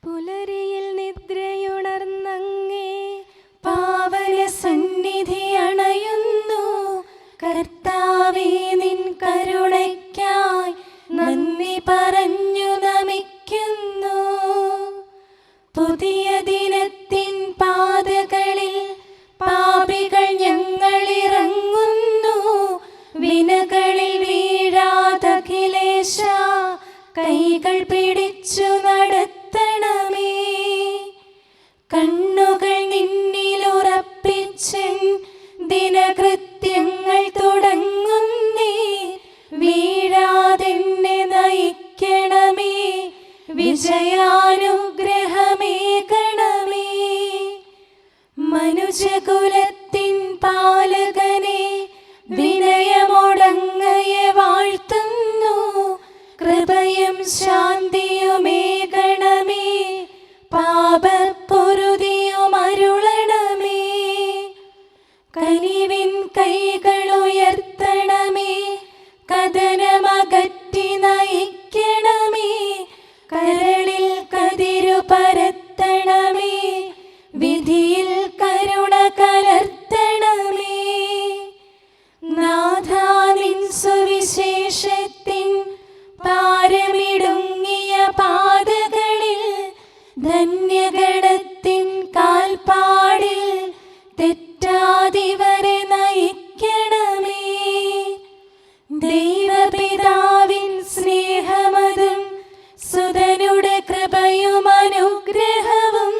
പുലരിയിൽ നിദ്രയുണർന്നങ്ങേ പാവന സന്നിധി അണയുന്നു. കർത്താവേ, നിൻ കരുണയ്ക്കായി നന്ദി പറഞ്ഞു നമിക്കുന്നു. പുതിയ ദിനത്തിൻ പാതകളിൽ പാപികൾ ഞങ്ങളിറങ്ങുന്നു. വിനകളിൽ വീഴാതഖിലേശ കൈകൾ പിടിച്ചു നടത്തണമേ. കണ്ണുകൾ നിന്നിലുറപ്പിച്ചൻ ദിനകൃത്യങ്ങൾ തുടങ്ങുന്നേ. വീഴാതെന്നെ നയിക്കണമേ, വിജയാനുഗ്രഹമേകണമേ. മനുജകുലത്തിൻ പാലകനെ വിനയമൊടങ്ങയെ വാഴ്ത്തുന്നു. കൃപയും ശാന്തിയുമേകണമേ, പാപപ്പൊറുതിയുമരുളണമേ. കനിവിൻ കൈകളുയർത്തണമേ, കഥനമകറ്റി നയിക്കണമേ. കരളിൽ കതിരു പരത്തണമേ, വിധിയിൽ കരുണ കലർത്തണമേ. നാഥാ, നിൻ സുവിശേഷത്തിൻ പാരമിടുങ്ങിയ പാതകളിൽ ധന്യഗണത്തിൻ കാൽപ്പാടിൽ തെറ്റാതിവരെ നയിക്കണമേ. ദൈവപിതാവിൻ സ്നേഹമതും സുതനുടെ കൃപയും അനുഗ്രഹവും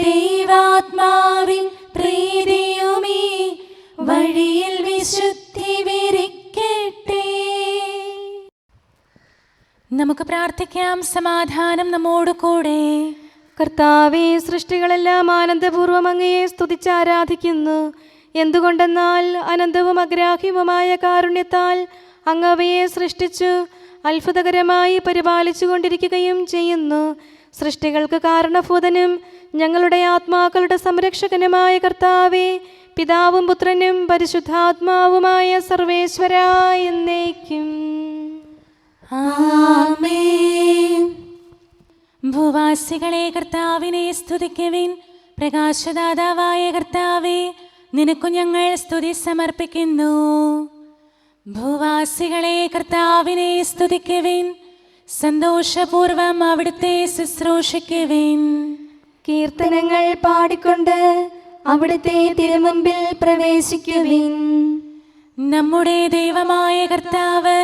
ദൈവാത്മാവിൻ പ്രീതിയുമീ വഴിയിൽ വിശുദ്ധി വിരിക്കട്ടെ. നമുക്ക് പ്രാർത്ഥിക്കാം. സമാധാനം നമ്മോട് കൂടെ. കർത്താവേ, സൃഷ്ടികളെല്ലാം ആനന്ദപൂർവ്വം അങ്ങയെ സ്തുതിച്ച് ആരാധിക്കുന്നു. എന്തുകൊണ്ടെന്നാൽ അനന്തവും അഗ്രാഹ്യവുമായ കാരുണ്യത്താൽ അങ്ങ് അവയെ സൃഷ്ടിച്ചു അത്ഭുതകരമായി പരിപാലിച്ചു കൊണ്ടിരിക്കുകയും ചെയ്യുന്നു. സൃഷ്ടികൾക്ക് കാരണഭൂതനും ഞങ്ങളുടെ ആത്മാക്കളുടെ സംരക്ഷകനുമായ കർത്താവേ, പിതാവും പുത്രനും പരിശുദ്ധാത്മാവുമായ സർവേശ്വരാ എന്നേക്കും ആമേൻ. ഭൂവാസികളെ കർത്താവിനെ സ്തുതിക്കുവിൻ. പ്രകാശദാതാവായ കർത്താവേ, നിനക്കു ഞങ്ങൾ സ്തുതി സമർപ്പിക്കുന്നു. ഭൂവാസികളെ കർത്താവിനെ സ്തുതിക്കുവിൻ. സന്തോഷപൂർവം അവിടുത്തെ ശുശ്രൂഷിക്കുവിൻ. കീർത്തനങ്ങൾ പാടിക്കൊണ്ട് അവിടുത്തെ തിരുമുമ്പിൽ പ്രവേശിക്കുവിൻ. നമ്മുടെ ദൈവമായ കർത്താവ്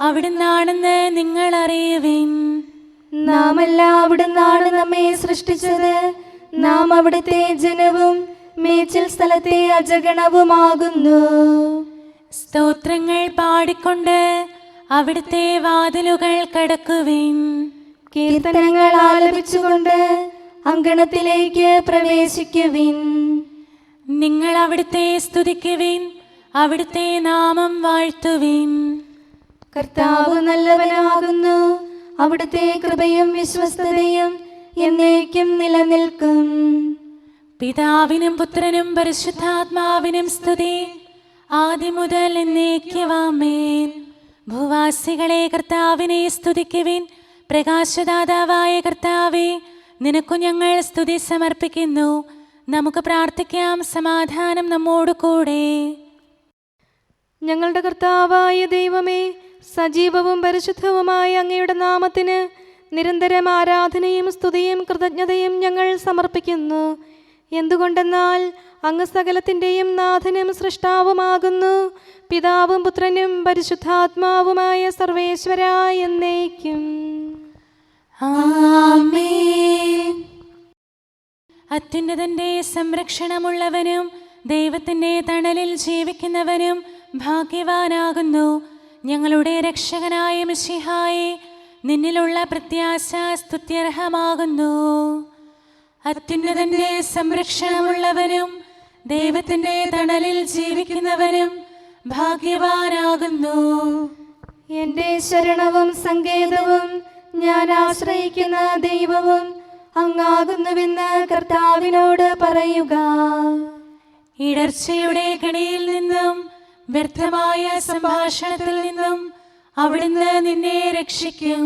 അവിടുന്നാണെന്ന് നിങ്ങൾ അറിയുവിൻ. നാമല്ല അവിടുന്നാണ് നമ്മെ സൃഷ്ടിച്ചത്. നാം അവിടുത്തെ ജനവും മേച്ചിൽ സ്ഥലത്തെ അജഗണവുമാകുന്നു. സ്തോത്രങ്ങൾ പാടിക്കൊണ്ട് അവിടുത്തെ വാതിലുകൾ കടക്കുവിൻ. കീർത്തനങ്ങൾ ആലപിച്ചുകൊണ്ട് അങ്കണത്തിലേക്ക് പ്രവേശിക്കുവിൻ. നിങ്ങൾ അവിടുത്തെ സ്തുതിക്കുവിൻ, അവിടുത്തെ നാമം വാഴ്ത്തുവിൻ. കർത്താവ് നല്ലവനാകുന്നു. അവിടുത്തെ കൃപയും വിശ്വസ്തതയും എന്നേക്കും നിലനിൽക്കും. പിതാവിനും പുത്രനും പരിശുദ്ധാത്മാവിനും സ്തുതി, ആദ്യം മുതൽ എന്നേക്കും ആമേൻ. ഭൂവാസികളെ കർത്താവിനെ സ്തുതിക്കുവിൻ. പ്രകാശദാതാവായ കർത്താവേ, നിനക്കു ഞങ്ങൾ സ്തുതി സമർപ്പിക്കുന്നു. നമുക്ക് പ്രാർത്ഥിക്കാം. സമാധാനം നമ്മോട് കൂടെ. ഞങ്ങളുടെ കർത്താവായ ദൈവമേ, സജീവവും പരിശുദ്ധവുമായ അങ്ങയുടെ നാമത്തിന് നിരന്തരം ആരാധനയും സ്തുതിയും കൃതജ്ഞതയും ഞങ്ങൾ സമർപ്പിക്കുന്നു. എന്തുകൊണ്ടെന്നാൽ അങ്ങ് സകലത്തിൻ്റെയും നാഥനും സൃഷ്ടാവുമാകുന്നു. പിതാവും പുത്രനും പരിശുദ്ധാത്മാവുമായ സർവേശ്വരാ എന്നേക്കും ആമേൻ. അത്യുന്നതന്റെ സംരക്ഷണമുള്ളവനും ദൈവത്തിൻ്റെ തണലിൽ ജീവിക്കുന്നവനും ഭാഗ്യവാനാകുന്നു. ഞങ്ങളുടെ രക്ഷകനായ മിശിഹായേ, നിന്നിലുള്ള പ്രത്യാശ സ്തുത്യർഹമാകുന്നു. അത്യുന്നതന്റെ സംരക്ഷണമുള്ളവനും ദൈവത്തിൻ്റെ തണലിൽ ജീവിക്കുന്നവനും ഭാഗ്യവാനാകുന്നു. എൻ്റെ ശരണവും സങ്കേതവും ഞാൻ ആശ്രയിക്കുന്ന ദൈവവും അങ്ങാകുന്നുവെന്ന് കർത്താവിനോട് പറയുക. ഇടർച്ചയുടെ കണിയിൽ നിന്നും വ്യർത്ഥമായ സംഭാഷണത്തിൽ നിന്നും അവിടുന്ന് നിന്നെ രക്ഷിക്കും.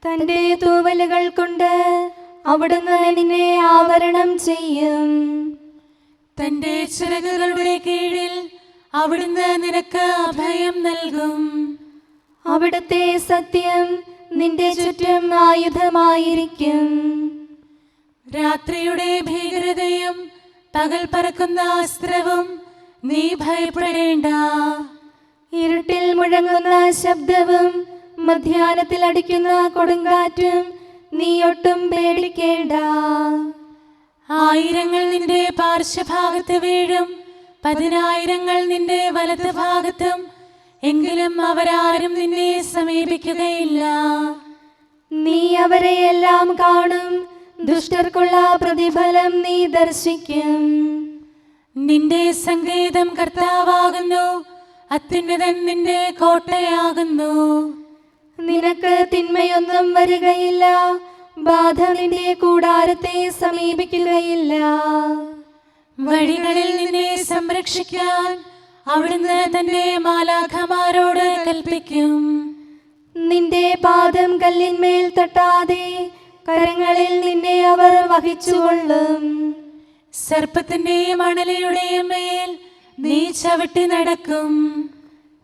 തന്റെ തൂവലുകൾ കൊണ്ട് അവിടുന്ന് നിന്നെ ആവരണം ചെയ്യും. തന്റെ ചിറകുകളുടെ കീഴിൽ അവിടുന്ന് നിനക്ക് അഭയം നൽകും. അവിടുത്തെ സത്യം നിന്റെ ചുറ്റും ആയുധമായിരിക്കും. രാത്രിയുടെ ഭീകരതയും പകൽ പറക്കുന്ന അസ്ത്രവും നീ ഭയപ്പെടേണ്ട. ഇരുട്ടിൽ മുഴങ്ങുന്ന ശബ്ദവും മധ്യാഹ്നത്തിൽ അടിക്കുന്ന കൊടുങ്കാറ്റും നീ ഒട്ടും പേടിക്കേണ്ട. ആയിരങ്ങൾ നിന്റെ പാർശ്വഭാഗത്ത് വീഴും, 10,000 നിന്റെ വലത് ഭാഗത്തും, എങ്കിലും അവരാരും നിന്നെ സമീപിക്കുകയില്ല. നീ അവരെയെല്ലാം കാണും, ദുഷ്ടർക്കുള്ള പ്രതിഫലം നീ ദർശിക്കും. നിന്റെ സങ്കേതം കർത്താവാകുന്നു, അത്യുന്നതൻ നിന്റെ കോട്ടയാകുന്നു. നിനക്ക് തിന്മയൊന്നും വരികയില്ല, ബാധ നിന്റെ കൂടാരത്തെ സമീപിക്കുകയില്ല. വഴികളിൽ നിന്നെ സംരക്ഷിക്കാൻ അവിടുന്ന് തന്റെ മാലാഖമാരോട് കൽപ്പിക്കും. നിന്റെ പാദം കല്ലിന്മേൽ തട്ടാതെ കരങ്ങളിൽ നിന്നെ അവർ വഹിച്ചുകൊള്ളും. സർപ്പത്തിന്റെയും അണലിയുടെയും മേൽ നീ ചവിട്ടി നടക്കും.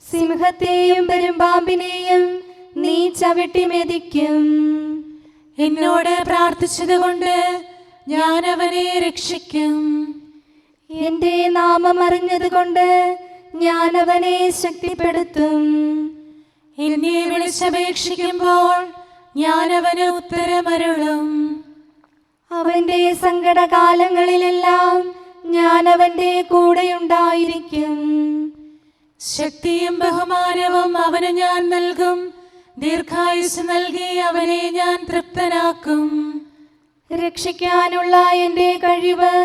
സിംഹത്തെയും പെരുമ്പാമ്പിനെയും നീ ചവിട്ടി മെതിക്കും. എന്നോട് പ്രാർത്ഥിച്ചതുകൊണ്ട് ഞാൻ അവനെ രക്ഷിക്കും. എന്റെ നാമം അറിഞ്ഞതുകൊണ്ട് ഞാൻ അവനെ ശക്തിപ്പെടുത്തും. എന്നെ വിളിച്ചപേക്ഷിക്കുമ്പോൾ ഞാൻ അവന് ഉത്തരമരുളും. അവന്റെ സങ്കടകാലങ്ങളിലെല്ലാം ഞാൻ അവന്റെ കൂടെയുണ്ടായിരിക്കും. ശക്തിയും ബഹുമാനവും അവന് ഞാൻ നൽകും. ദീർഘായുസ് നൽകി അവനെ ഞാൻ തൃപ്തനാക്കും. രക്ഷിക്കാനുള്ള എന്റെ കഴിവ്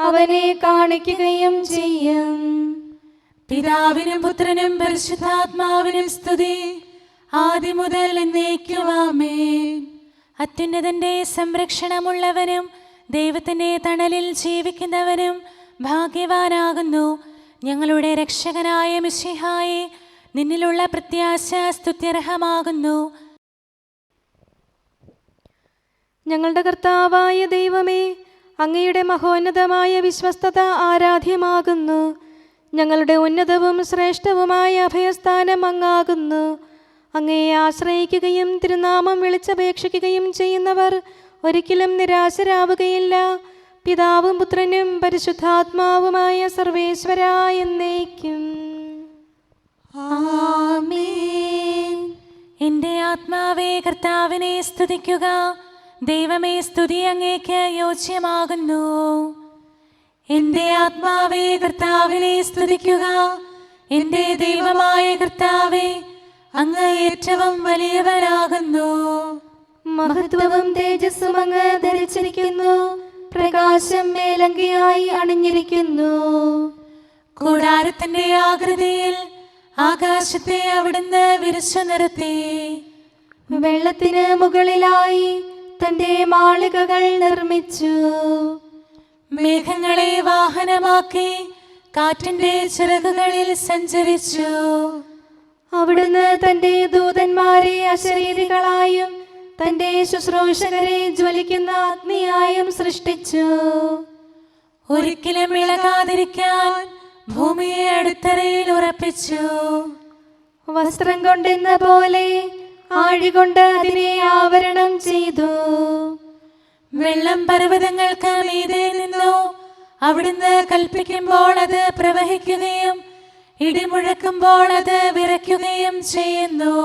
അവനെ കാണിക്കുകയും ചെയ്യും. പിതാവിനും പുത്രനും പരിശുദ്ധാത്മാവിനും സ്തുതി, ആദ്യം മുതൽ എന്നേക്കും ആമേൻ. അത്യുന്നതന്റെ സംരക്ഷണമുള്ളവനും ദൈവത്തിന്റെ തണലിൽ ജീവിക്കുന്നവനും ഭാഗ്യവാനാകുന്നു. ഞങ്ങളുടെ രക്ഷകനായ മിശിഹായേ, നിന്നിലുള്ള പ്രത്യാശ സ്തുത്യർഹമാകുന്നു. ഞങ്ങളുടെ കർത്താവായ ദൈവമേ, അങ്ങയുടെ മഹോന്നതമായ വിശ്വസ്തത ആരാധ്യമാകുന്നു. ഞങ്ങളുടെ ഉന്നതവും ശ്രേഷ്ഠവുമായ അഭയസ്ഥാനം അങ്ങാകുന്നു. അങ്ങയെ ആശ്രയിക്കുകയും തിരുനാമം വിളിച്ചപേക്ഷിക്കുകയും ചെയ്യുന്നവർ ഒരിക്കലും നിരാശരാവുകയില്ല. പിതാവും പുത്രനും പരിശുദ്ധാത്മാവുമായ സർവേശ്വരാ എന്നേക്കും ആമേൻ. എൻ്റെ ആത്മാവേ കർത്താവിനെ സ്തുതിക്കുക. ദൈവമേ, സ്തുതി അങ്ങേക്ക് യോജ്യമാകുന്നു. എൻ്റെ ആത്മാവേ കർത്താവിനെ സ്തുതിക്കുക. എൻ്റെ ദൈവമായ കർത്താവേ, അങ്ങ് ഏറ്റവും വലിയവനാകുന്നു. മഹത്വവും തേജസ്സും അങ്ങ് ധരിച്ചിരിക്കുന്നു. പ്രകാശം മേലങ്കിയായി അണിഞ്ഞിരിക്കുന്നു. കൂടാരത്തിന്റെ ആകൃതിയിൽ ആകാശത്തെ അവിടുന്ന് വിരിച്ചു നിർത്തി. വെള്ളത്തിന് മുകളിലായി തന്റെ മാളികകൾ നിർമ്മിച്ചു. മേഘങ്ങളെ വാഹനമാക്കി കാറ്റിന്റെ ചിറകുകളിൽ സഞ്ചരിച്ചു. അവിടുന്ന് തന്റെ ദൂതന്മാരെ അശരീരികളായും തന്റെ ശുശ്രൂഷകരെ ജ്വലിക്കുന്ന അഗ്നിയായും സൃഷ്ടിച്ചു. ഒരിക്കലും ഇളകാതിരിക്കാൻ ഭൂമിയെ അടിത്തറയിൽ ഉറപ്പിച്ചു. വസ്ത്രം കൊണ്ടെന്ന പോലെ ആഴികൊണ്ട് അതിനെ ആവരണം ചെയ്തു. വെള്ളം പർവ്വതങ്ങൾക്ക് മീതെ നിന്നു. അവിടുന്ന് കൽപ്പിക്കുമ്പോൾ അത് പ്രവഹിക്കുകയും ഇടിമുഴക്കുമ്പോൾ അത് വിറയ്ക്കുകയും ചെയ്യുന്നു.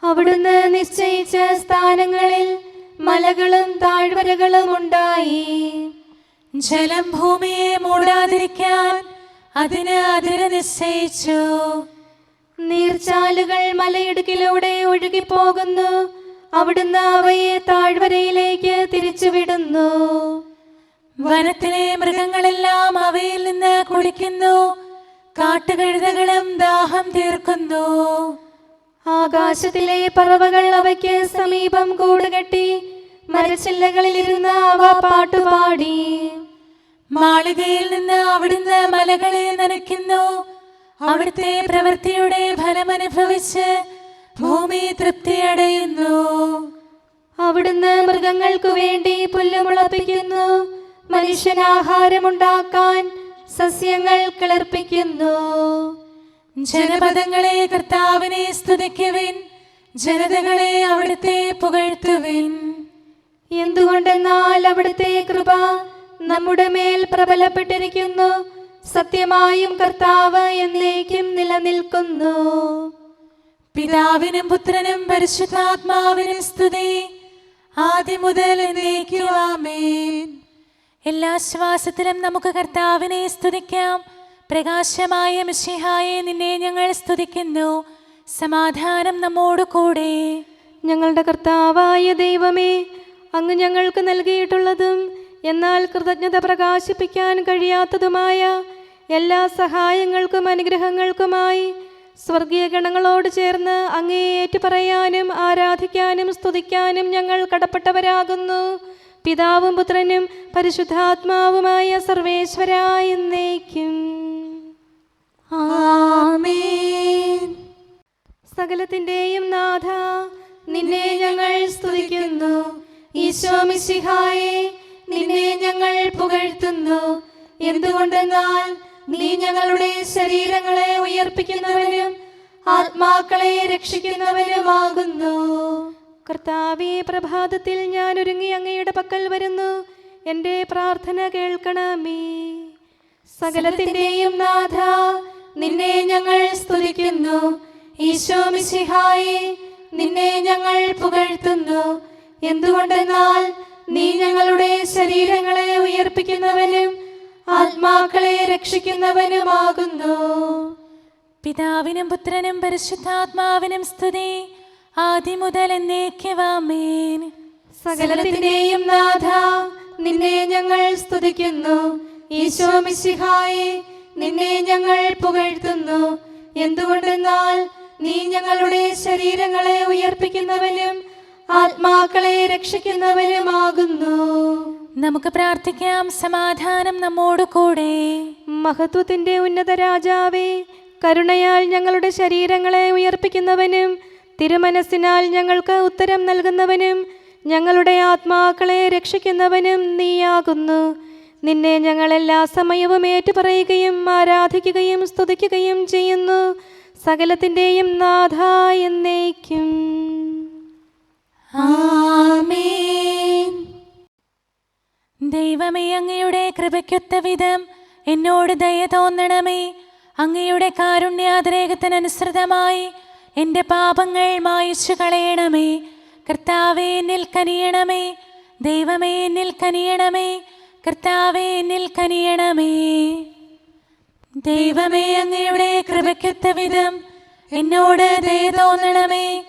അവിടുന്ന് നിശ്ചയിച്ച സ്ഥാനങ്ങളിൽ മലകളും താഴ്വരകളും ഉണ്ടായി. ജലം ഭൂമിയെ മൂടാതിരിക്കാൻ അതിന് അതിര് നിശ്ചയിച്ചു. നീർച്ചാലുകൾ മലയിടുക്കിലൂടെ ഒഴുകിപ്പോകുന്നു. അവിടുന്ന് അവയെ താഴ്വരയിലേക്ക് തിരിച്ചുവിടുന്നു. വനത്തിലെ മൃഗങ്ങളെല്ലാം അവയിൽ നിന്ന് കുടിക്കുന്നു. കാട്ടുകഴുതകളും ദാഹം തീർക്കുന്നു. ആകാശത്തിലെ പറവകൾ അവയ്ക്ക് സമീപം കൂടുകെട്ടി മരച്ചില്ലകളിലിരുന്ന് അവ പാട്ടുപാടി. മാളികയിൽ നിന്ന് അവിടുന്ന് മലകളെ നനയ്ക്കുന്നു. അവിടുത്തെ പ്രവൃത്തിയുടെ ഫലമനുഭവിച്ച് ഭൂമി തൃപ്തിയടയുന്നു. മൃഗങ്ങൾക്കു വേണ്ടി പുല്ല് മുളപ്പിക്കുന്നു. മനുഷ്യനാഹാരമുണ്ടാക്കാൻ സസ്യങ്ങൾ കിളിർപ്പിക്കുന്നു. ജനപദങ്ങളെ കർത്താവിനെ സ്തുതിക്കുവിൻ, ജനതകളെ അവിടുത്തെ പുകഴ്ത്തുവിൻ. എന്തുകൊണ്ടെന്നാൽ അവിടുത്തെ കൃപ നമ്മുടെ മേൽ പ്രബലപ്പെട്ടിരിക്കുന്നു. സത്യമായും കർത്താവ് എന്നേക്കും നിലനിൽക്കുന്നു. പിതാവിനും പുത്രനും പരിശുദ്ധാത്മാവിനും സ്തുതി, ആദ്യം മുതൽ എന്നേക്കും ആമേൻ. എല്ലാ ശ്വാസത്തിലും നമുക്ക് കർത്താവിനെ സ്തുതിക്കാം. പ്രകാശമായ മിശിഹായെ, നിന്നെ ഞങ്ങൾ സ്തുതിക്കുന്നു. സമാധാനം നമ്മോട് കൂടെ. ഞങ്ങളുടെ കർത്താവായ ദൈവമേ, അങ്ങ് ഞങ്ങൾക്ക് നൽകിയിട്ടുള്ളതും എന്നാൽ കൃതജ്ഞത പ്രകാശിപ്പിക്കാൻ കഴിയാത്തതുമായ എല്ലാ സഹായങ്ങൾക്കും അനുഗ്രഹങ്ങൾക്കുമായി സ്വർഗീയ ഗണങ്ങളോട് ചേർന്ന് അങ്ങേ ഏറ്റുപറയാനും ആരാധിക്കാനും സ്തുതിക്കാനും ഞങ്ങൾ കടപ്പെട്ടവരാകുന്നു. പിതാവും പുത്രനും പരിശുദ്ധാത്മാവുമായ സർവേശ്വരായ എന്നേക്കും ആമേൻ. സകലത്തിന്റെയും നാഥ, നിന്നെ ഞങ്ങൾ സ്തുതിക്കുന്നു. ഈശോ മിശിഹായെ, നിന്നെ ഞങ്ങൾ പുകഴ്ത്തുന്നു. എന്തുകൊണ്ടെന്നാൽ നീ ഞങ്ങളുടെ ശരീരങ്ങളെ ഉയർപ്പിക്കുന്നവനും ആത്മാക്കളെ രക്ഷിക്കുന്നവനുമാകുന്നു. കർത്താവേ, പ്രഭാതത്തിൽ ഞാൻ ഒരുങ്ങി അങ്ങയുടെ പക്കൽ വരുന്നു. എൻ്റെ പ്രാർത്ഥന കേൾക്കണമേ. സകലത്തിന്റെയും നാഥ, നിന്നെ ഞങ്ങൾ സ്തുതിക്കുന്നു. ഈശോ മിശിഹായെ, നിന്നെ ഞങ്ങൾ പുകഴ്ത്തുന്നു. എന്തുകൊണ്ടെന്നാൽ നീ ഞങ്ങളുടെ ശരീരങ്ങളെ ഉയർപ്പിക്കുന്നവനും ആത്മാക്കളെ രക്ഷിക്കുന്നവനുമാകുന്നു. പിതാവിനും പുത്രനും പരിശുദ്ധാത്മാവിനും സ്തുതി, ആദ്യം മുതൽ എന്നേക്കും ആമേൻ. സകലത്തിന്റെയും നാഥ, നിന്നെ ഞങ്ങൾ സ്തുതിക്കുന്നു. ഈശോ മിശിഹായെ, നിന്നെ ഞങ്ങൾ പുകഴ്ത്തുന്നു. എന്തുകൊണ്ടെന്നാൽ നീ ഞങ്ങളുടെ ശരീരങ്ങളെ ഉയർപ്പിക്കുന്നവനും ആത്മാക്കളെ രക്ഷിക്കുന്നവനുമാകുന്നു. നമുക്ക് പ്രാർത്ഥിക്കാം. സമാധാനം നമ്മോട് കൂടെ. മഹത്വത്തിന്റെ ഉന്നത രാജാവേ, കരുണയാൽ ഞങ്ങളുടെ ശരീരങ്ങളെ ഉയർപ്പിക്കുന്നവനും തിരുമനസ്സിനാൽ ഞങ്ങൾക്ക് ഉത്തരം നൽകുന്നവനും ഞങ്ങളുടെ ആത്മാക്കളെ രക്ഷിക്കുന്നവനും നീയാകുന്നു. നിന്നെ ഞങ്ങൾ എല്ലാ സമയവും ഏറ്റുപറയുകയും ആരാധിക്കുകയും സ്തുതിക്കുകയും ചെയ്യുന്നു. സകലത്തിന്റെയും നാഥ എന്നേക്കും ആമേൻ. ദൈവമേ, അങ്ങയുടെ കൃപയ്ക്കൊത്ത വിധം എന്നോട് ദയ തോന്നണമേ. അങ്ങയുടെ കാരുണ്യാതിരേകത്തിനനുസൃതമായി എൻ്റെ പാപങ്ങൾ മായിച്ചു കളയണമേ. കർത്താവേ, എന്നിൽ കനിയണമേ. ദൈവമേ, എന്നിൽ കനിയണമേ. കർത്താവേ, എന്നിൽ കനിയണമേ. ദൈവമേ, അങ്ങയുടെ കൃപയ്ക്കൊത്ത വിധം എന്നോട് ദയ തോന്നണമേ.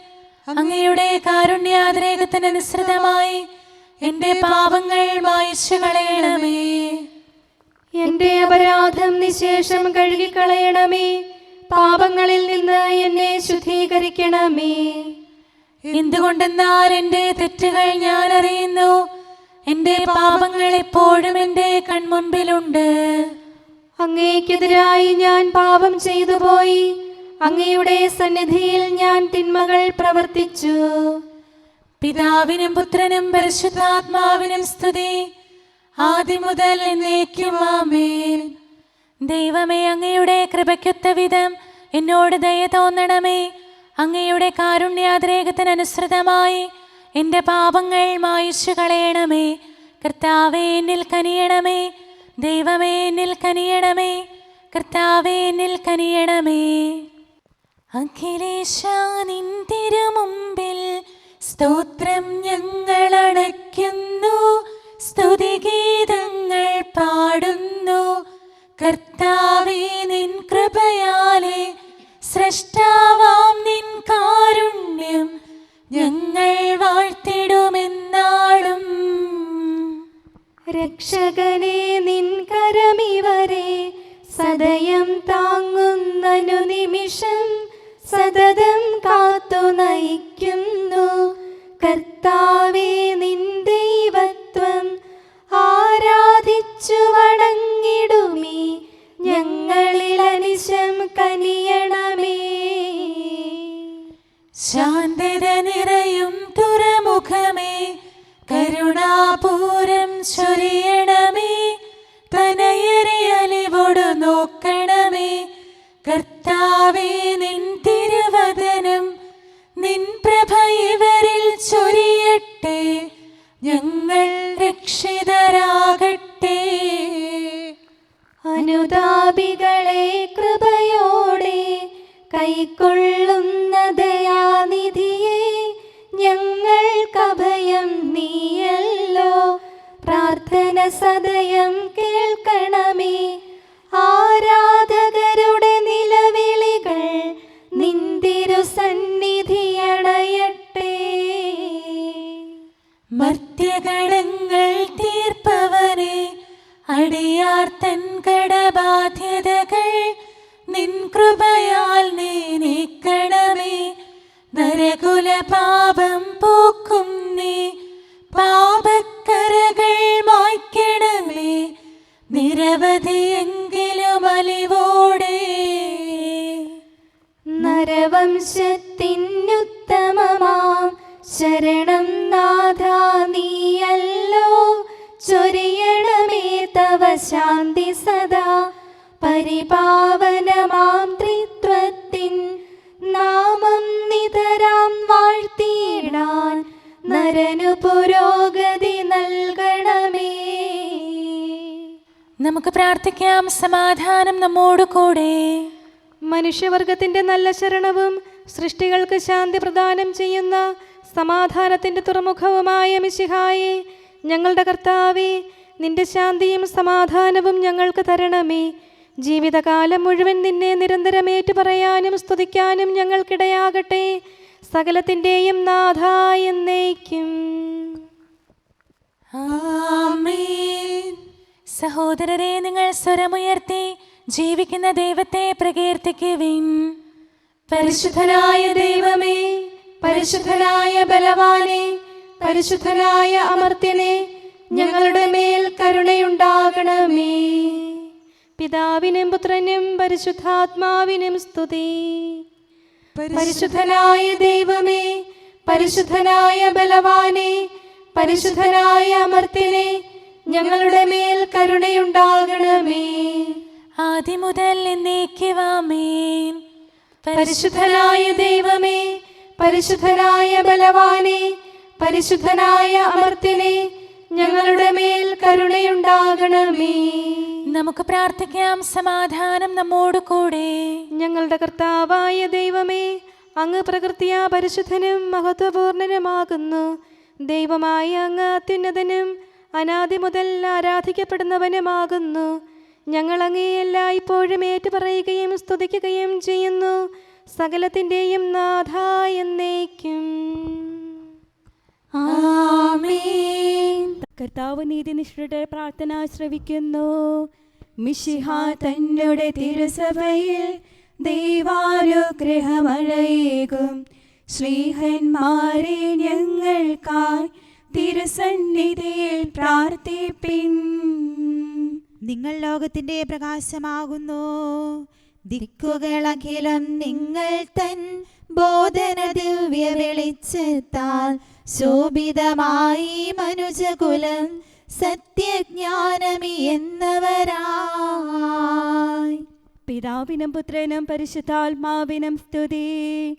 അങ്ങയുടെ കാരുണ്യാതിരേകത്തിനനുസൃതമായി എൻ്റെ പാപങ്ങൾ മായിച്ചു കളയണമേ. എൻ്റെ അപരാധം നിശേഷം കഴുകിക്കളയണമേ. പാപങ്ങളിൽ നിന്ന് എന്നെ ശുദ്ധീകരിക്കണമേ. എന്തുകൊണ്ടെന്നാൽ എൻ്റെ തെറ്റുകൾ ഞാൻ അറിയുന്നു. എൻ്റെ പാപങ്ങൾ എപ്പോഴും എൻ്റെ കൺമുൻപിലുണ്ട്. അങ്ങേക്കെതിരായി ഞാൻ പാപം ചെയ്തു പോയി. അങ്ങയുടെ സന്നിധിയിൽ ഞാൻ തിന്മകൾ പ്രവർത്തിച്ചു. പിതാവിനും പുത്രനും പരിശുദ്ധാത്മാവിനും സ്തുതി, ആദ്യം മുതൽ എന്നേക്കും ആമേൻ. ദൈവമേ, അങ്ങയുടെ കൃപയ്ക്കൊത്ത വിധം എന്നോട് ദയ തോന്നണമേ. അങ്ങയുടെ കാരുണ്യാതിരേകത്തിനനുസൃതമായി എൻ്റെ പാപങ്ങൾ മായിച്ചു കളയണമേ. കർത്താവേ, എന്നിൽ കനിയണമേ. ദൈവമേ, എന്നിൽ കനിയണമേ. കർത്താവേ, എന്നിൽ കനിയണമേ. അഖിലേശാ, നിൻ തിരുമുമ്പിൽ സ്തോത്രം ഞങ്ങൾ അണയ്ക്കുന്നു. സ്തുതിഗീതങ്ങൾ പാടുന്നു. കർത്താവേ, നിൻ കൃപയാലെ സ്രഷ്ടാവാം നിൻ കാരുണ്യം ഞങ്ങൾ വാഴ്ത്തിടുമെന്നാളും. രക്ഷകനെ, നിൻ കരമിവരെ സദയം താങ്ങുന്നനു നിമിഷം സതതം കാത്തു നയിക്കുന്നു. കർത്താവേ, നിൻ ദൈവത്വം ആരാധിച്ചു വണങ്ങിടുമീ ഞങ്ങളിൽ അനിശം കനിയണമേ. ശാന്തത നിറയും തുറമുഖമേ, കരുണ സഹായം നീയല്ലോ. പ്രാർത്ഥന സദയം കേൾക്കണമേ. ആരാധകരുടെ നിലവിളികൾ നിന്തിരു സന്നിധിയണയട്ടെ. മർത്യകടങ്ങൾ തീർപ്പവനെ, അടിയാർ തൻ കടബാധ്യതകൾ നിൻ കൃപയാൽ നീ നീക്കണമേ. നരകുല പാപം പോക്കും നീ, പാപക്കരകൾ മായ്ക്കണമേ. നിരവധിയെങ്കിലും അലിവോടെ നരവംശത്തിനുത്തമമാം ശരണം നാഥ നീയല്ലോ. ചൊരിയണമേ തവ ശാന്തി സദാ. പരിപാവനമാം ത്രിത്വത്തിൻ നാമം നിതരാം വാഴ്ത്തിയിടാൻ നരനു പുരോഗതി നൽകണമേ. നമുക്ക് പ്രാർത്ഥിക്കാം. സമാധാനം നമ്മോട് കൂടെ. മനുഷ്യവർഗത്തിന്റെ നല്ല ശരണവും സൃഷ്ടികൾക്ക് ശാന്തി പ്രദാനം ചെയ്യുന്ന സമാധാനത്തിന്റെ തുറമുഖവുമായ മിശിഹായേ, ഞങ്ങളുടെ കർത്താവേ, നിന്റെ ശാന്തിയും സമാധാനവും ഞങ്ങൾക്ക് തരണമേ. ജീവിതകാലം മുഴുവൻ നിന്നെ നിരന്തരം ഏറ്റുപറയാനും സ്തുതിക്കാനും ഞങ്ങൾക്കിടയാകട്ടെ. സകലത്തിൻ്റെയും നാഥ എന്നേക്കും. ആമേൻ. സഹോദരരെ, നിങ്ങൾ സ്വരമുയർത്തി ജീവിക്കുന്ന ദൈവത്തെ പ്രകീർത്തിക്കുവിൻ. പരിശുദ്ധനായ ദൈവമേ, പരിശുദ്ധനായ ബലവാനെ, പരിശുദ്ധനായ അമർത്യനെ, ഞങ്ങളുടെ മേൽ കരുണയുണ്ടാകണമേ. പിതാവിനും പുത്രനും പരിശുദ്ധാത്മാവിനും സ്തുതി. പരിശുദ്ധനായ ദൈവമേ, പരിശുദ്ധനായ ബലവാനെ, പരിശുദ്ധനായ അമർത്യനെ, ഞങ്ങളുടെ മേൽ കരുണയുണ്ടാകണമേ. ആദ്യം മുതൽ എന്നേക്കുമാമേൻ. പരിശുദ്ധനായ ദൈവമേ, പരിശുദ്ധനായ ബലവാനെ, പരിശുദ്ധനായ അമർത്യനെ, ഞങ്ങളുടെ മേൽ കരുണയുണ്ടാകണമേ. നമുക്ക് പ്രാർത്ഥിക്കാം. സമാധാനം നമ്മോട് കൂടെ. ഞങ്ങളുടെ കർത്താവായ ദൈവമേ, അങ്ങ് പ്രകൃതിയാ പരിശുദ്ധനും മഹത്വപൂർണനുമാകുന്നു. ദൈവമായ അങ്ങ് അത്യുന്നതനും അനാദി മുതൽ ആരാധിക്കപ്പെടുന്നവനുമാകുന്നു. ഞങ്ങൾ അങ്ങേ എല്ലായ്പ്പോഴും ഏറ്റുപറയുകയും സ്തുതിക്കുകയും ചെയ്യുന്നു. സകലത്തിൻ്റെയും നാഥ എന്നേക്കും. ആമേൻ. കർത്താവ് നീതിനിഷ്ഠരുടെ പ്രാർത്ഥന ശ്രവിക്കുന്നു. മിശിഹ തന്നോട് തിരുസഭയിൽ ദൈവാനുഗ്രഹമഴയേകും. ശ്രീഹന്മാരെ ഞങ്ങൾക്കായി തിരുസന്നിധിയിൽ പ്രാർത്ഥിപ്പിൻ. നിങ്ങൾ ലോകത്തിന്റെ പ്രകാശമാകുന്നു. ദിക്കുകളഖിലം നിങ്ങൾ തൻ ബോധന ദിവ്യ വെളിച്ചത്താൽ ശോഭിതമായി മനുജകുലം സത്യജ്ഞാനമി എന്നവരായി. പിതാവിനും പുത്രനും പരിശുദ്ധാത്മാവിനും സ്തുതി.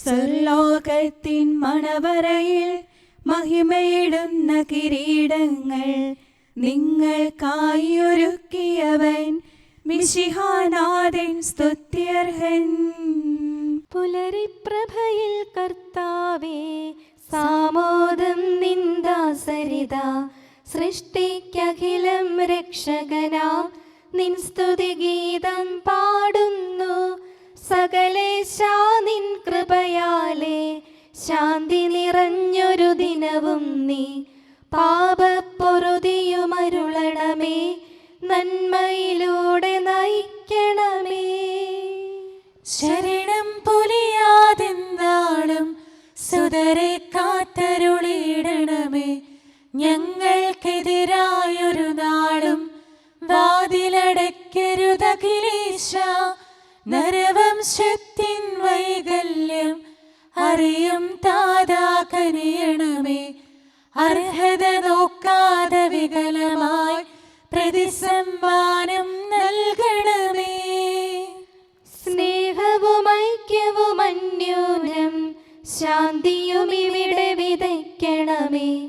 സ്വർലോകത്തിൻ മണവറയിൽ മഹിമയിടുന്ന കിരീടങ്ങൾ നിങ്ങൾക്കായി ഒരുക്കിയവൻ മിശിഹാനാഥൻ സ്തുത്യർഹൻ. പുലരിപ്രഭയിൽ കർത്താവേ, സാമോദം നിന്ദാസരിത. സൃഷ്ടിക്കഖിലം രക്ഷകനാം നിൻ സ്തുതിഗീതം പാടുന്നു. സകലേശാ നിൻ കൃപയാലേ ശാന്തി നിറഞ്ഞൊരു ദിനവും നീ. പാപപ്പൊറുതിയുമരുളണമേ, നന്മയിലൂടെ നയിക്കണമേ. ശരണം പൊലിയാതെന്നാളും സുതരെ കാത്തരുളിയിടണമേ. ഞങ്ങൾക്കെതിരായൊരു നാളും വാതിലടയ്ക്കരുതഖിലേശ. നരവംശത്തിൻ വൈകല്യം അറിയും താതാ കനിയണമേ. അർഹത നോക്കാതെ വികലമായി പ്രതിസമ്മാനം നൽകണമേ. സ്നേഹവും ഐക്യവും അന്യോന്യം ശാന്തിയും ഇവിടെ വിതയ്ക്കണമേ.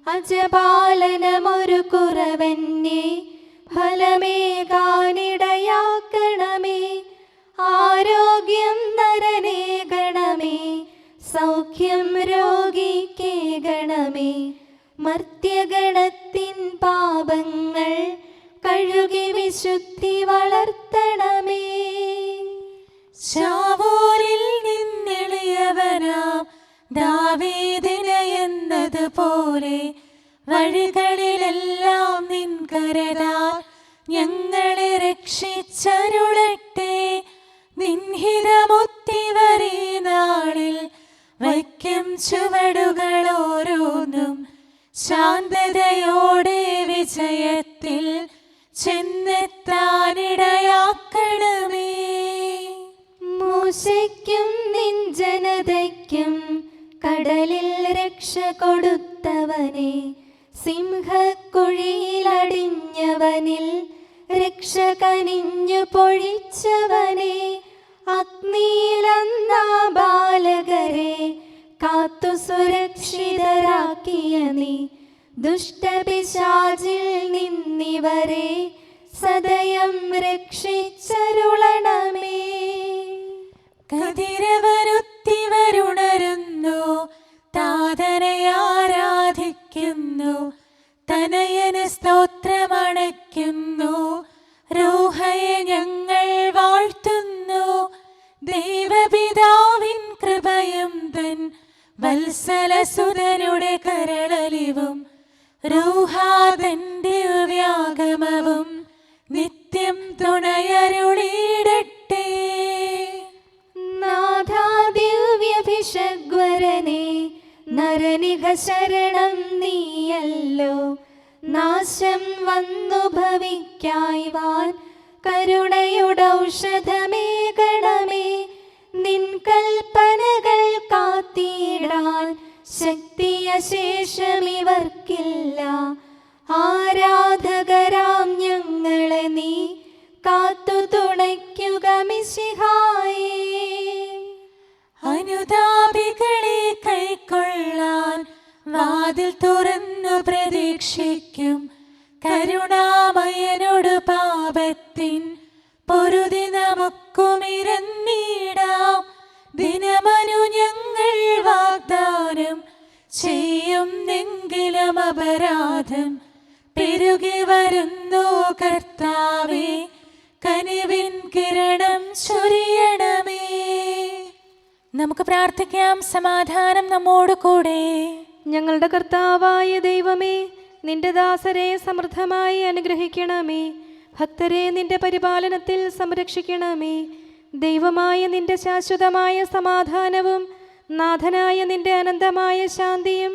അജപാലനമൊരു കുറവന്യേ ഫലമേകാനിടയാക്കണമേ. ആരോഗ്യം നരനേകണമേ, സൗഖ്യം രോഗിക്കേകണമേ. കരുണയാലരുളണമേ. മർത്യഗണത്തിൻ പാപങ്ങൾ കഴുകി വിശുദ്ധി വളർത്തണമേ. ശാവൂരിൽ നിന്നെളിയവനാം ദാവീദിന് എന്നതുപോലെ വഴികളിലെല്ലാം നിൻ കരതാൽ ഞങ്ങളെ രക്ഷിച്ചരുളട്ടെ. നിൻഹിതമൊത്തിവരെ നാളിൽ വയ്ക്കും ചുവടുകൾ ഓരോന്നും ശാന്തതയോടെ വിജയത്തിൽ ചെന്നെത്താനിടയാക്കണമേ. മൂശയ്ക്കും നിൻ ജനതയ്ക്കും കടലിൽ രക്ഷ കൊടുത്തവനെ, സിംഹക്കുഴിയിലടിഞ്ഞവനിൽ രക്ഷ കനിഞ്ഞു പൊഴിച്ചവനെ, അഗ്നിയിലന്നാ ബാലകരെ കാത്തു സുരക്ഷിതരാക്കിയ നീ, ദുഷ്ടപിശാചിൽ നിന്നിവരെ സദയം രക്ഷിച്ചരുളണമേ. കതിരവനുത്തിവരുണരുന്നു, താതനെ ആരാധിക്കുന്നു, തനയന് സ്തോത്രമണയ്ക്കുന്നു, റൂഹയെ ഞങ്ങൾ വാഴ്ത്തുന്നു. ദൈവപിതാവിൻ കൃപയും തൻ വത്സലസുതനുടെ കരളലിവും റൂഹാതന്റെ വ്യാഗമവും നിത്യം തുണയരുളിയിടട്ടെ. നാഥാ ദിവ്യഭിഷഗ്വരനെ, നരനിക ശരണം നീയല്ലോ. നാശം വന്നു ഭവിക്കായ്വാൻ കരുണയുടൗഷധമേകണമേ. നിൻ കൽപ്പനകൾ കാത്തിടാൻ ശക്തിയശേഷമിവർക്കില്ല. ആരാധകരാം ഞങ്ങളെ നീ കാത്തു തുണയ്ക്കുക മിശിഹായേ. അനുതാപികളെ കൈക്കൊള്ളാൻ വാതിൽ തുറന്നു പ്രതീക്ഷിക്കും. കരുണാമയനോട് പാപത്തിൻ പൊറുതി നമുക്കുമിരന്നിടാം. ദിനമനു ഞങ്ങൾ വാഗ്ദാനം ചെയ്യുന്നെങ്കിലും അപരാധം പെരുകി വരുന്നു. കർത്താവേ, കനിവിൻ കിരണം ചൊരിയണമേ. നമുക്ക് പ്രാർത്ഥിക്കാം. സമാധാനം നമ്മോട് കൂടെ. ഞങ്ങളുടെ കർത്താവായ ദൈവമേ, നിന്റെ ദാസരെ സമൃദ്ധമായി അനുഗ്രഹിക്കണമേ. ഭക്തരെ നിന്റെ പരിപാലനത്തിൽ സംരക്ഷിക്കണമേ. ദൈവമായ നിന്റെ ശാശ്വതമായ സമാധാനവും നാഥനായ നിന്റെ അനന്തമായ ശാന്തിയും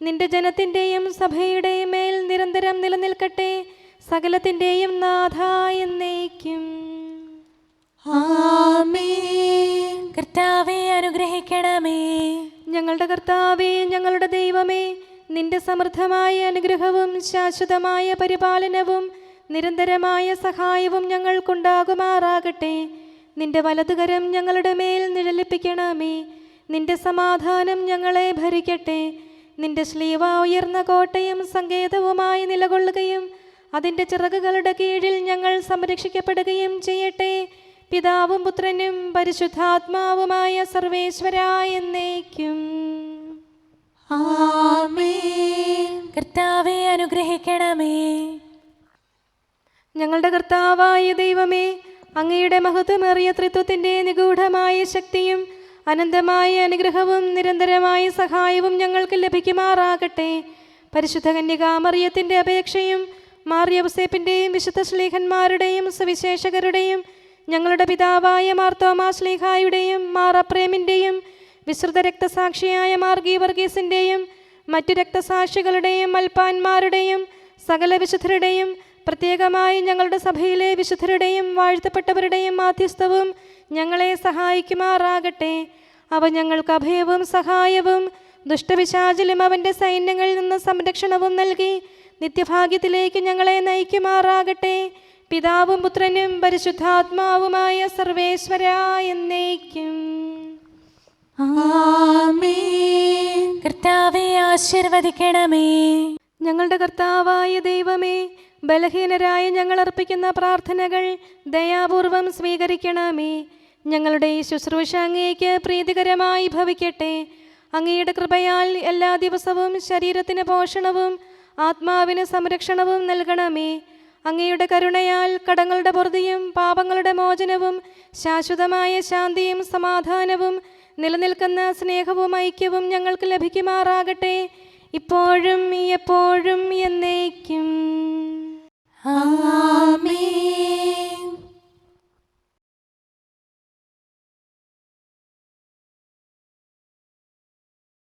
നിന്റെ ജനത്തിൻ്റെയും സഭയുടെയും മേൽ നിരന്തരം നിലനിൽക്കട്ടെ. സകലത്തിൻ്റെയും നാഥ എന്നേക്കും. ആമേൻ. കർത്താവേ, അനുഗ്രഹിക്കണമേ. ഞങ്ങളുടെ കർത്താവേ, ഞങ്ങളുടെ ദൈവമേ, നിന്റെ സമൃദ്ധമായ അനുഗ്രഹവും ശാശ്വതമായ പരിപാലനവും നിരന്തരമായ സഹായവും ഞങ്ങൾക്കുണ്ടാകുമാറാകട്ടെ. നിന്റെ വലതുകരം ഞങ്ങളുടെ മേൽ നിഴലിപ്പിക്കണമേ. നിന്റെ സമാധാനം ഞങ്ങളെ ഭരിക്കട്ടെ. നിന്റെ ശ്ലീവ ഉയർന്ന കോട്ടയും സങ്കേതവുമായി നിലകൊള്ളുകയും അതിൻ്റെ ചിറകുകളുടെ കീഴിൽ ഞങ്ങൾ സംരക്ഷിക്കപ്പെടുകയും ചെയ്യട്ടെ. പിതാവും പുത്രനും പരിശുദ്ധാത്മാവുമായ സർവേശ്വരായ എന്നേക്കും. ആമേൻ. കർത്താവേ, അനുഗ്രഹിക്കണമേ. ഞങ്ങളുടെ കർത്താവായ ദൈവമേ, അങ്ങയുടെ മഹത്വമേറിയ ത്രിത്വത്തിൻ്റെ നിഗൂഢമായ ശക്തിയും അനന്തമായ അനുഗ്രഹവും നിരന്തരമായ സഹായവും ഞങ്ങൾക്ക് ലഭിക്കുമാറാകട്ടെ. പരിശുദ്ധ കന്യകാമറിയത്തിൻ്റെ അപേക്ഷയും മാർ യൗസേപ്പിൻ്റെയും വിശുദ്ധ ശ്ലീഹന്മാരുടെയും സുവിശേഷകരുടെയും ഞങ്ങളുടെ പിതാവായ മാർ തോമാ ശ്ലീഹായുടെയും മാർ അപ്രേമിൻ്റെയും വിശ്രുത രക്തസാക്ഷിയായ മാർ ഗീവർഗീസിൻ്റെയും മറ്റു രക്തസാക്ഷികളുടെയും മൽപ്പാന്മാരുടെയും സകല വിശുദ്ധരുടെയും പ്രത്യേകമായി ഞങ്ങളുടെ സഭയിലെ വിശുദ്ധരുടെയും വാഴ്ത്തപ്പെട്ടവരുടെയും മാധ്യസ്ഥവും ഞങ്ങളെ സഹായിക്കുമാറാകട്ടെ. അവ ഞങ്ങൾക്ക് അഭയവും സഹായവും ദുഷ്ടപിശാചിലും അവൻ്റെ സൈന്യങ്ങളിൽ നിന്ന് സംരക്ഷണവും നൽകി നിത്യഭാഗ്യത്തിലേക്ക് ഞങ്ങളെ നയിക്കുമാറാകട്ടെ. പിതാവും പുത്രനും പരിശുദ്ധാത്മാവുമായ സർവേശ്വരായ എന്നേക്കും. ആമേൻ. കർത്താവേ, ആശീർവദിക്കണമേ. ഞങ്ങളുടെ കർത്താവായ ദൈവമേ, ബലഹീനരായ ഞങ്ങൾ അർപ്പിക്കുന്ന പ്രാർത്ഥനകൾ ദയാപൂർവം സ്വീകരിക്കണമേ. ഞങ്ങളുടെ ഈ ശുശ്രൂഷ അങ്ങേക്ക് പ്രീതികരമായി ഭവിക്കട്ടെ. അങ്ങയുടെ കൃപയാൽ എല്ലാ ദിവസവും ശരീരത്തിന് പോഷണവും ആത്മാവിന് സംരക്ഷണവും നൽകണമേ. അങ്ങയുടെ കരുണയാൽ കടങ്ങളുടെ പൊറുതിയും പാപങ്ങളുടെ മോചനവും ശാശ്വതമായ ശാന്തിയും സമാധാനവും നിലനിൽക്കുന്ന സ്നേഹവും ഐക്യവും ഞങ്ങൾക്ക് ലഭിക്കുമാറാകട്ടെ, ഇപ്പോഴും എപ്പോഴും എന്നേക്കും. ആമേൻ.